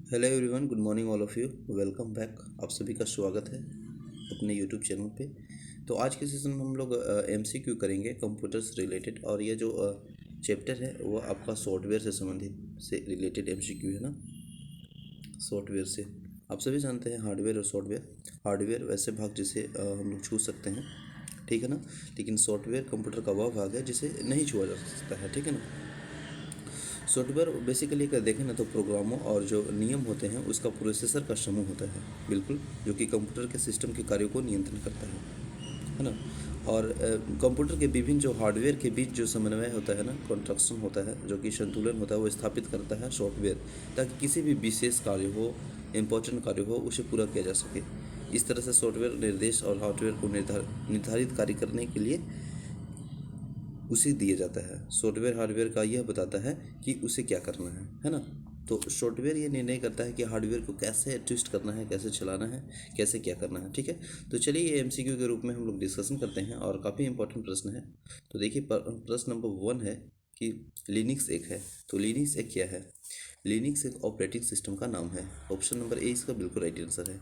Hello everyone, good morning all of you. Welcome back. आप सभी का स्वागत है अपने यूट्यूब चैनल पे। तो आज के सेशन में हम लोग एमसीक्यू करेंगे कंप्यूटर से रिलेटेड, और ये जो चैप्टर है वो आपका सॉफ्टवेयर से संबंधित से रिलेटेड एमसीक्यू है ना। सॉफ्टवेयर से आप सभी जानते हैं हार्डवेयर और सॉफ्टवेयर। हार्डवेयर वैसे भाग जिसे हम लोग छू सकते हैं, ठीक है ना, लेकिन सॉफ्टवेयर कंप्यूटर का वह भाग है जिसे नहीं छुआ जा सकता है, ठीक है ना। सॉफ्टवेयर बेसिकली अगर देखें ना तो प्रोग्रामों और जो नियम होते हैं उसका प्रोसेसर का समूह होता है, बिल्कुल, जो कि कंप्यूटर के सिस्टम के कार्यों को नियंत्रण करता है ना। और कंप्यूटर के विभिन्न जो हार्डवेयर के बीच जो समन्वय होता है ना, कॉन्ट्रैक्शन होता है, जो कि संतुलन होता है, वो स्थापित करता है सॉफ्टवेयर, ताकि किसी भी विशेष कार्य हो, इम्पोर्टेंट कार्य हो, उसे पूरा किया जा सके। इस तरह से सॉफ्टवेयर निर्देश और हार्डवेयर को निर्धारित कार्य करने के लिए उसे दिया जाता है। सॉफ्टवेयर हार्डवेयर का यह बताता है कि उसे क्या करना है ना। तो सॉफ्टवेयर ये निर्णय करता है कि हार्डवेयर को कैसे ट्विस्ट करना है, कैसे चलाना है, कैसे क्या करना है, ठीक है। तो चलिए ये एमसीक्यू के रूप में हम लोग डिस्कशन करते हैं, और काफ़ी इंपॉर्टेंट प्रश्न है। तो देखिए प्रश्न नंबर 1 है कि लिनक्स एक है, तो लिनक्स एक क्या है। लिनक्स एक ऑपरेटिंग सिस्टम का नाम है। ऑप्शन नंबर ए इसका बिल्कुल राइट आंसर है।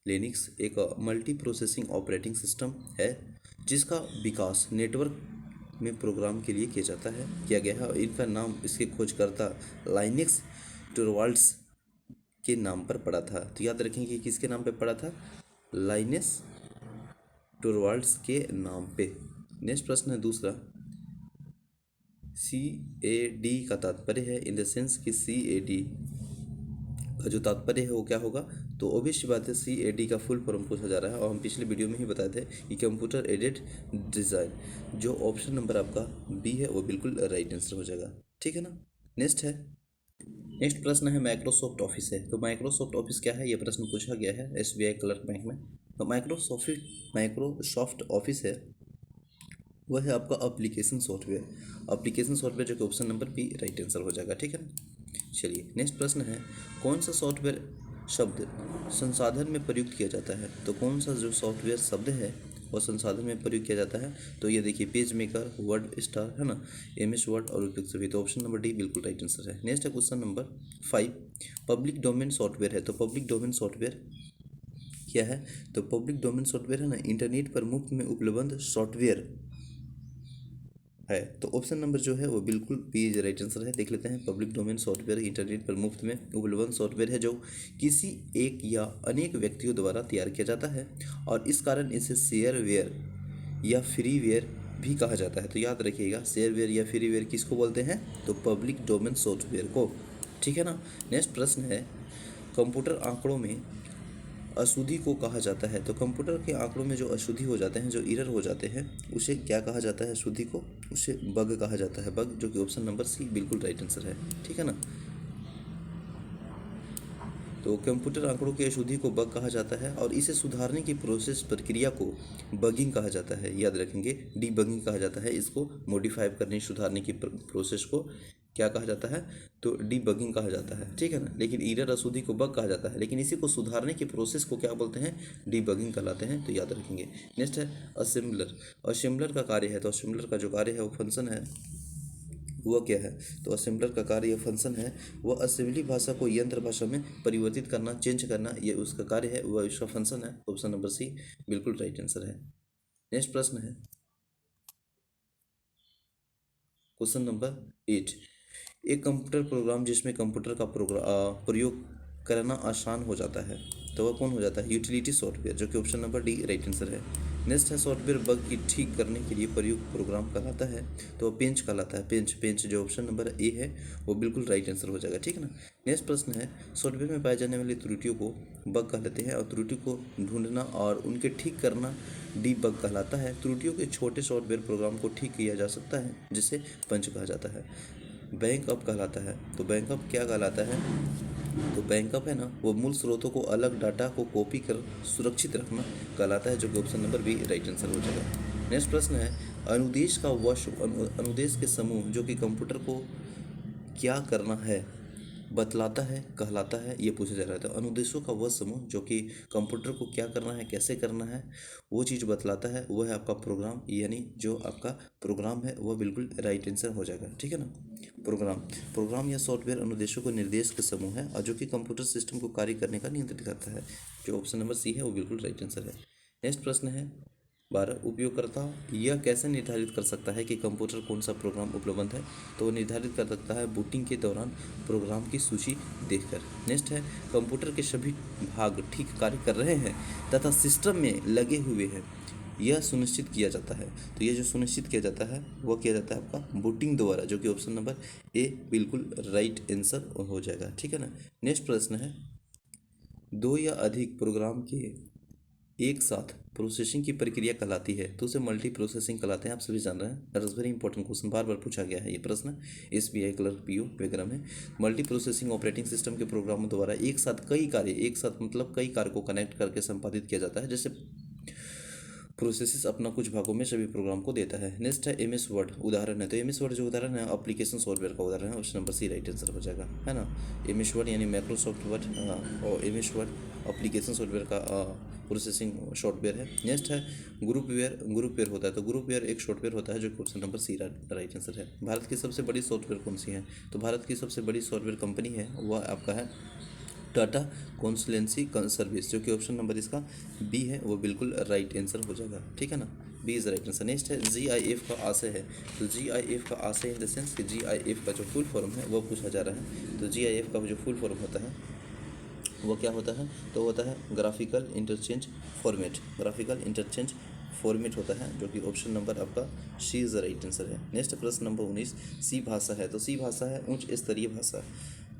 लिनक्स एक मल्टी प्रोसेसिंग ऑपरेटिंग सिस्टम है जिसका विकास नेटवर्क में प्रोग्राम के लिए किया गया है, और इनका नाम इसके खोजकर्ता लाइनेक्स टोरवाल्ड्स के नाम पर पड़ा था। तो याद रखें कि किसके नाम पे पड़ा था, लाइनेस टोरवाल्ड्स के नाम पे। नेक्स्ट प्रश्न है दूसरा, सी ए डी का तात्पर्य है, इन द सेंस कि सी ए डी का जो तात्पर्य है वो क्या होगा। तो ऑब्वियस बात है, सी ए डी का फुल फॉर्म पूछा जा रहा है, और हम पिछले वीडियो में ही बताए थे कि कंप्यूटर एडेड डिज़ाइन। जो ऑप्शन नंबर आपका बी है वो बिल्कुल राइट आंसर हो जाएगा, ठीक है ना। नेक्स्ट प्रश्न है माइक्रोसॉफ्ट ऑफिस है। तो माइक्रोसॉफ्ट ऑफिस क्या है, ये प्रश्न पूछा गया है एसबीआई क्लर्क बैंक में। तो माइक्रोसॉफ्ट ऑफिस है, वह है आपका एप्लीकेशन सॉफ्टवेयर जो कि option number B right answer हो जाएगा, ठीक है ना। चलिए नेक्स्ट प्रश्न है, कौन सा सॉफ्टवेयर शब्द संसाधन में प्रयुक्त किया जाता है। तो कौन सा जो सॉफ्टवेयर शब्द है वो संसाधन में प्रयुक्त किया जाता है। तो ये देखिए पेज मेकर, वर्ड स्टार है ना, एमएस वर्ड और सभी। तो ऑप्शन नंबर डी बिल्कुल राइट आंसर है। नेक्स्ट है question number 5, public domain software है। तो पब्लिक डोमेन सॉफ्टवेयर क्या है। तो पब्लिक डोमेन सॉफ्टवेयर है ना, इंटरनेट पर मुफ्त में उपलब्ध सॉफ्टवेयर है। तो ऑप्शन नंबर जो है वो बिल्कुल बी इज राइट आंसर है। देख लेते हैं, पब्लिक डोमेन सॉफ्टवेयर इंटरनेट पर मुफ्त में उपलब्ध सॉफ्टवेयर है जो किसी एक या अनेक व्यक्तियों द्वारा तैयार किया जाता है, और इस कारण इसे शेयरवेयर या फ्रीवेयर भी कहा जाता है। तो याद रखिएगा, शेयरवेयर या फ्रीवेयर किसको बोलते हैं, तो पब्लिक डोमेन सॉफ्टवेयर को, ठीक है ना। नेक्स्ट प्रश्न है, कंप्यूटर आंकड़ों में अशुद्धि को कहा जाता है। तो कंप्यूटर के आंकड़ों में जो अशुद्धि हो जाते हैं, जो एरर हो जाते हैं, उसे क्या कहा जाता है, अशुद्धि को, उसे बग कहा जाता है, बग, जो कि ऑप्शन नंबर सी बिल्कुल राइट आंसर है, ठीक है ना। तो कंप्यूटर आंकड़ों की अशुद्धि को बग कहा जाता है, और इसे सुधारने की प्रक्रिया को बगिंग कहा जाता है। याद रखेंगे, डीबगिंग कहा जाता है इसको, मॉडिफाई करने, सुधारने की प्रोसेस को क्या कहा जाता है, तो डीबगिंग कहा जाता है, ठीक है ना। लेकिन एरर अशुद्धि को बग कहा जाता है, लेकिन इसी को सुधारने की प्रोसेस को क्या बोलते हैं, डीबगिंग कहलाते हैं। तो याद रखेंगे। नेक्स्ट है असेंबलर। असेंबलर का कार्य है, तो असेंबलर का जो कार्य है वो फंक्शन है, वह क्या है, तो असेंबलर का कार्य या फंक्शन है, वह असेंबली भाषा को यंत्र भाषा में परिवर्तित करना, चेंज करना, ये उसका कार्य है, वह इसका फंक्शन है। ऑप्शन नंबर सी बिल्कुल राइट आंसर है। नेक्स्ट प्रश्न है क्वेश्चन नंबर 8, एक कंप्यूटर प्रोग्राम जिसमें कंप्यूटर का प्रयोग करना आसान हो जाता है, तो वह कौन हो जाता है, यूटिलिटी सॉफ्टवेयर, जो कि option number D right answer है। नेक्स्ट है सॉफ्टवेयर बग की ठीक करने के लिए प्रयुक्त प्रोग्राम कहलाता है, तो वह पेंच कहलाता है, पेंच जो ऑप्शन नंबर ए है वो बिल्कुल राइट आंसर हो जाएगा, ठीक है ना। नेक्स्ट प्रश्न है, सॉफ्टवेयर में पाए जाने वाली त्रुटियों को बग कहलाते हैं, और त्रुटि को ढूंढना और उनके ठीक करना डीबग कहलाता है। त्रुटियों के छोटे सॉफ्टवेयर प्रोग्राम को ठीक किया जा सकता है, जिसे पंच कहा जाता है। बैकअप कहलाता है, तो बैकअप क्या कहलाता है, तो बैकअप है ना, वो मूल स्रोतों को अलग डाटा को कॉपी कर सुरक्षित रखना कहलाता है, जो कि option number B right answer हो जाएगा। नेक्स्ट प्रश्न है, अनुदेश का वश अनुदेश के समूह जो कि कंप्यूटर को क्या करना है, बतलाता है, कहलाता है, ये पूछा जा रहा है। तो अनुदेशों का वह समूह जो कि कंप्यूटर को क्या करना है, कैसे करना है, वो चीज़ बतलाता है, वो है आपका प्रोग्राम। यानी जो आपका प्रोग्राम है वह बिल्कुल राइट आंसर हो जाएगा, ठीक है ना। प्रोग्राम प्रोग्राम या सॉफ्टवेयर अनुदेशों को निर्देश के समूह है और जो कि कंप्यूटर सिस्टम को कार्य करने का नियंत्रित करता है। जो ऑप्शन नंबर सी है वो बिल्कुल राइट आंसर है। नेक्स्ट प्रश्न है 12, उपयोगकर्ता यह कैसे निर्धारित कर सकता है कि कंप्यूटर कौन सा प्रोग्राम उपलब्ध है। तो वो निर्धारित कर सकता है बूटिंग के दौरान प्रोग्राम की सूची देखकर। नेक्स्ट है कंप्यूटर के सभी भाग ठीक कार्य कर रहे हैं तथा सिस्टम में लगे हुए हैं, यह सुनिश्चित किया जाता है। तो ये जो सुनिश्चित किया जाता है वह किया जाता है आपका बूटिंग द्वारा, जो कि ऑप्शन नंबर ए बिल्कुल राइट आंसर हो जाएगा, ठीक है ना। नेक्स्ट प्रश्न है 2 या अधिक प्रोग्राम के एक साथ प्रोसेसिंग की प्रक्रिया कहलाती है तो उसे मल्टी प्रोसेसिंग कहलाते हैं। आप सभी जान रहे हैं, that is very important question, बार बार पूछा गया है ये प्रश्न एसबीआई क्लर्क पीओ वगैरह में। मल्टी प्रोसेसिंग ऑपरेटिंग सिस्टम के प्रोग्रामों द्वारा एक साथ कई कार्य, एक साथ मतलब कई कार्य को कनेक्ट करके संपादित किया जाता है, जैसे प्रोसेसेस अपना कुछ भागों में सभी प्रोग्राम को देता है। नेक्स्ट है एम एस वर्ड उदाहरण है। तो एम एस वर्ड जो उदाहरण है एप्लीकेशन सॉफ्टवेयर का उदाहरण है, option number C right answer हो जाएगा, है ना। एम एस वर्ड यानी माइक्रोसॉफ्ट वर्ड और M S Word application software का प्रोसेसिंग सॉफ्टवेयर है। नेक्स्ट है ग्रुपवेयर होता है। तो ग्रुपवेयर एक सॉफ्टवेयर होता है जो कि option number C right answer है। भारत की सबसे बड़ी सॉफ्टवेयर कौन सी है। तो भारत की सबसे बड़ी सॉफ्टवेयर कंपनी है वह आपका है टाटा कंसल्टेंसी सर्विस, जो कि ऑप्शन नंबर इसका बी है वो बिल्कुल राइट आंसर हो जाएगा, ठीक है ना। B is right answer. Next है जीआईएफ का आशय है। तो जीआईएफ का आशय इन द सेंस कि जीआईएफ का जो फुल फॉर्म है वो पूछा जा रहा है। तो जीआईएफ का जो फुल फॉर्म होता है वो क्या होता है, तो होता है graphical interchange format. Graphical interchange format होता है, जो कि ऑप्शन नंबर आपका सी इज राइट आंसर है। नेक्स्ट प्रश्न नंबर 19, सी भाषा है। तो सी भाषा है उच्च स्तरीय भाषा,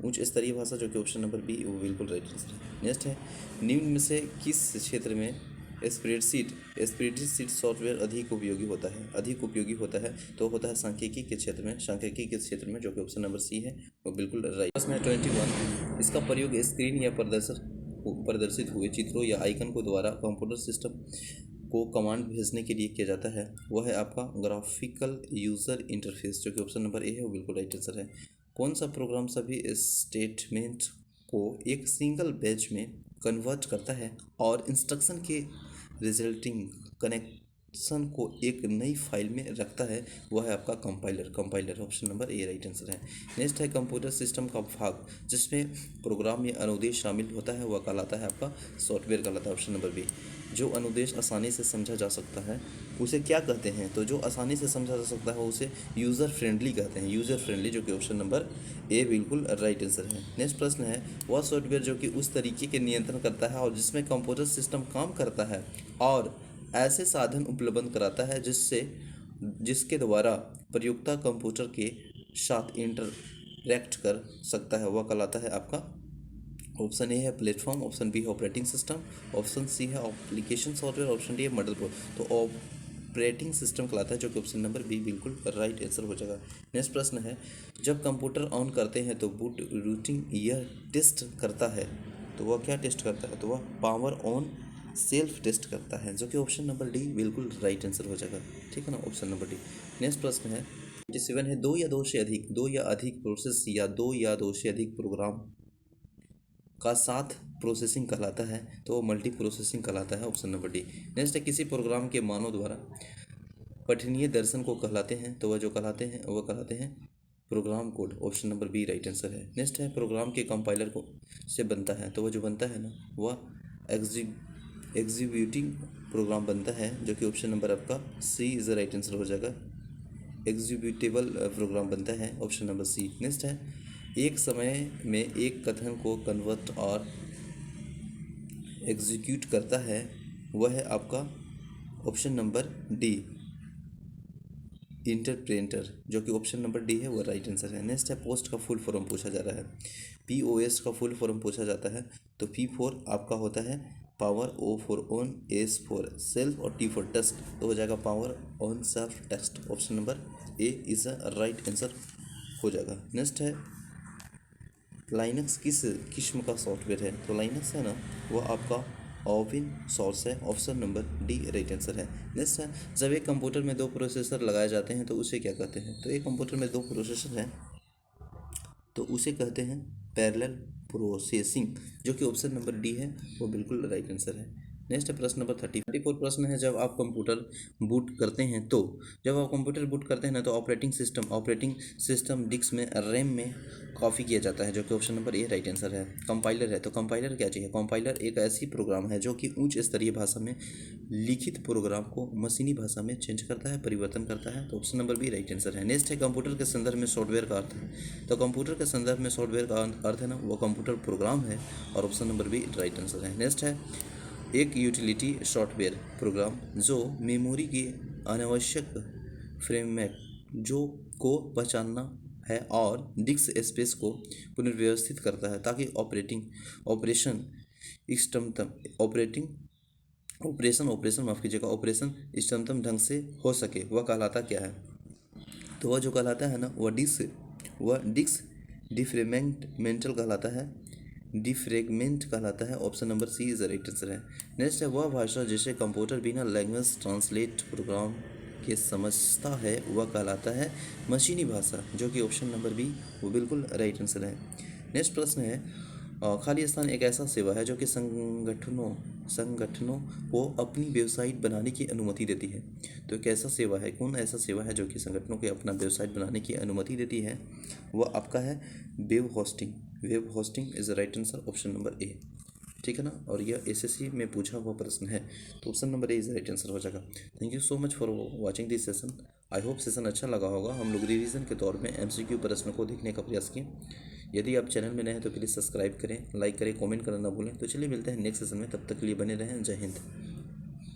उच्च स्तरीय भाषा, जो कि ऑप्शन नंबर बी वो बिल्कुल राइट आंसर है। नेक्स्ट है निम्न में से किस क्षेत्र में स्प्रेडशीट सॉफ्टवेयर अधिक उपयोगी होता है। अधिक उपयोगी होता है तो होता है सांख्यिकी के क्षेत्र में, सांख्यिकी के क्षेत्र में, जो कि ऑप्शन नंबर सी है वो बिल्कुल राइट। प्रश्न है 21, इसका प्रयोग स्क्रीन या प्रदर्शित हुए चित्रों या आइकन को द्वारा कंप्यूटर सिस्टम को कमांड भेजने के लिए किया जाता है। वह है आपका ग्राफिकल यूजर इंटरफेस, जो कि ऑप्शन नंबर ए है वो बिल्कुल राइट आंसर है। कौन सा प्रोग्राम सभी स्टेटमेंट को एक सिंगल बैच में कन्वर्ट करता है और इंस्ट्रक्शन के रिजल्टिंग कनेक्शन को एक नई फाइल में रखता है, वह है आपका कंपाइलर ऑप्शन नंबर ए राइट आंसर है। नेक्स्ट है कंप्यूटर सिस्टम का भाग जिसमें प्रोग्राम या अनुदेश शामिल होता है वह कहलाता है आपका सॉफ्टवेयर कहलाता है, ऑप्शन नंबर बी। जो अनुदेश आसानी से समझा जा सकता है उसे क्या कहते हैं। तो जो आसानी से समझा जा सकता है उसे यूज़र फ्रेंडली कहते हैं, यूज़र फ्रेंडली, जो कि ऑप्शन नंबर ए बिल्कुल राइट आंसर है। नेक्स्ट प्रश्न है वह सॉफ्टवेयर जो कि उस तरीके के नियंत्रण करता है और जिसमें कंप्यूटर सिस्टम काम करता है और ऐसे साधन उपलब्ध कराता है जिसके द्वारा प्रयोक्ता कंप्यूटर के साथ इंटरैक्ट कर सकता है, वह कहलाता है आपका ऑप्शन ए है प्लेटफॉर्म, ऑप्शन बी है ऑपरेटिंग सिस्टम, ऑप्शन सी है एप्लीकेशन सॉफ्टवेयर, ऑप्शन डी है मदरबोर्ड। तो ऑपरेटिंग सिस्टम कहलाता है, जो कि ऑप्शन नंबर बी बिल्कुल राइट आंसर हो जाएगा। नेक्स्ट प्रश्न है जब कंप्यूटर ऑन करते हैं तो बूट रूटिंग यह टेस्ट करता है, तो वह क्या टेस्ट करता है, तो वह पावर ऑन सेल्फ टेस्ट करता है, जो कि ऑप्शन नंबर डी बिल्कुल राइट आंसर हो जाएगा, ठीक है ना, ऑप्शन नंबर डी। नेक्स्ट प्रश्न है 27 है दो या अधिक प्रोसेस या दो या दो से अधिक प्रोग्राम का साथ प्रोसेसिंग कहलाता है, तो मल्टी प्रोसेसिंग कहलाता है, ऑप्शन नंबर डी। नेक्स्ट है किसी प्रोग्राम के मानव द्वारा पठनीय दर्शन को कहलाते हैं, तो वह कहलाते हैं program code, option number B right answer है। नेक्स्ट है प्रोग्राम के कंपाइलर को से बनता है, तो वह जो बनता है ना वह एग्जीक्यूटिंग प्रोग्राम बनता है, जो कि ऑप्शन नंबर आपका सी इज द राइट आंसर हो जाएगा। एग्जीक्यूटेबल प्रोग्राम बनता है, ऑप्शन नंबर सी। नेक्स्ट है एक समय में एक कथन को कन्वर्ट और एग्जीक्यूट करता है, वह है आपका ऑप्शन नंबर डी इंटरप्रेटर, जो कि ऑप्शन नंबर डी है वो राइट आंसर है। नेक्स्ट है पोस्ट का फुल फॉर्म पूछा जा रहा है। POS का फुल फॉर्म पूछा जाता है, तो P फॉर आपका होता है power, O for on, S for self और T फॉर टेस्ट, तो हो जाएगा power on self test, option number A is a right answer हो जाएगा। नेक्स्ट है लाइनक्स किस किस्म का सॉफ्टवेयर है, तो लाइनक्स है ना वो आपका ओपन सोर्स है, option number D right answer है। नेक्स्ट है जब एक कंप्यूटर में दो प्रोसेसर लगाए जाते हैं तो उसे क्या कहते हैं, तो एक कंप्यूटर में दो प्रोसेसर हैं तो उसे कहते हैं पैरेलल प्रोसेसिंग, जो कि ऑप्शन नंबर डी है वो बिल्कुल राइट आंसर है। नेक्स्ट है प्रश्न नंबर 34 प्रश्न है, जब आप कंप्यूटर बूट करते हैं तो ऑपरेटिंग सिस्टम डिस्क में रैम में कॉपी किया जाता है, जो कि ऑप्शन नंबर ए राइट आंसर है। कंपाइलर है, तो कंपाइलर क्या चीज़ है? कंपाइलर एक ऐसी प्रोग्राम है जो कि उच्च स्तरीय भाषा में लिखित प्रोग्राम को मशीनी भाषा में चेंज करता है, परिवर्तन करता है, तो option number B right answer है। नेक्स्ट है कंप्यूटर के संदर्भ में सॉफ्टवेयर का अर्थ है, तो कंप्यूटर के संदर्भ में सॉफ्टवेयर का अर्थ है ना वो कंप्यूटर प्रोग्राम है, और option number B right answer है। नेक्स्ट है एक यूटिलिटी सॉफ्टवेयर प्रोग्राम जो मेमोरी की अनावश्यक फ्रेगमेंट जो को पहचानना है और डिस्क स्पेस को पुनर्व्यवस्थित करता है ताकि ऑपरेशन इष्टतम ऑपरेशन इष्टतम ढंग से हो सके, वह कहलाता क्या है? तो वह जो कहलाता है ना वह डिस्क डिफ्रेगमेंट कहलाता है। Option number C is right answer है। नेक्स्ट है वह भाषा जिसे कंप्यूटर बिना लैंग्वेज ट्रांसलेट प्रोग्राम के समझता है वह कहलाता है मशीनी भाषा, जो कि ऑप्शन नंबर बी वो बिल्कुल राइट आंसर है। नेक्स्ट प्रश्न है खाली स्थान एक ऐसा सेवा है जो कि संगठनों को अपनी वेबसाइट बनाने की अनुमति देती है, तो एक ऐसा सेवा है, कौन ऐसा सेवा है जो कि संगठनों को अपना वेबसाइट बनाने की अनुमति देती है? वह आपका है web hosting is right answer, option number ए, ठीक है ना। और यह एसएससी में पूछा हुआ प्रश्न है, तो option number A is right answer हो जाएगा। Thank you so much for watching this session. I hope session अच्छा लगा होगा। हम लोग रिवीजन के तौर में एमसीक्यू प्रश्न को देखने का प्रयास किए। यदि आप चैनल में नए हैं तो प्लीज़ सब्सक्राइब करें, लाइक करें, कमेंट करना ना भूलें। तो चलिए मिलते हैं नेक्स्ट सेशन में, तब तक के लिए बने रहें। जय हिंद।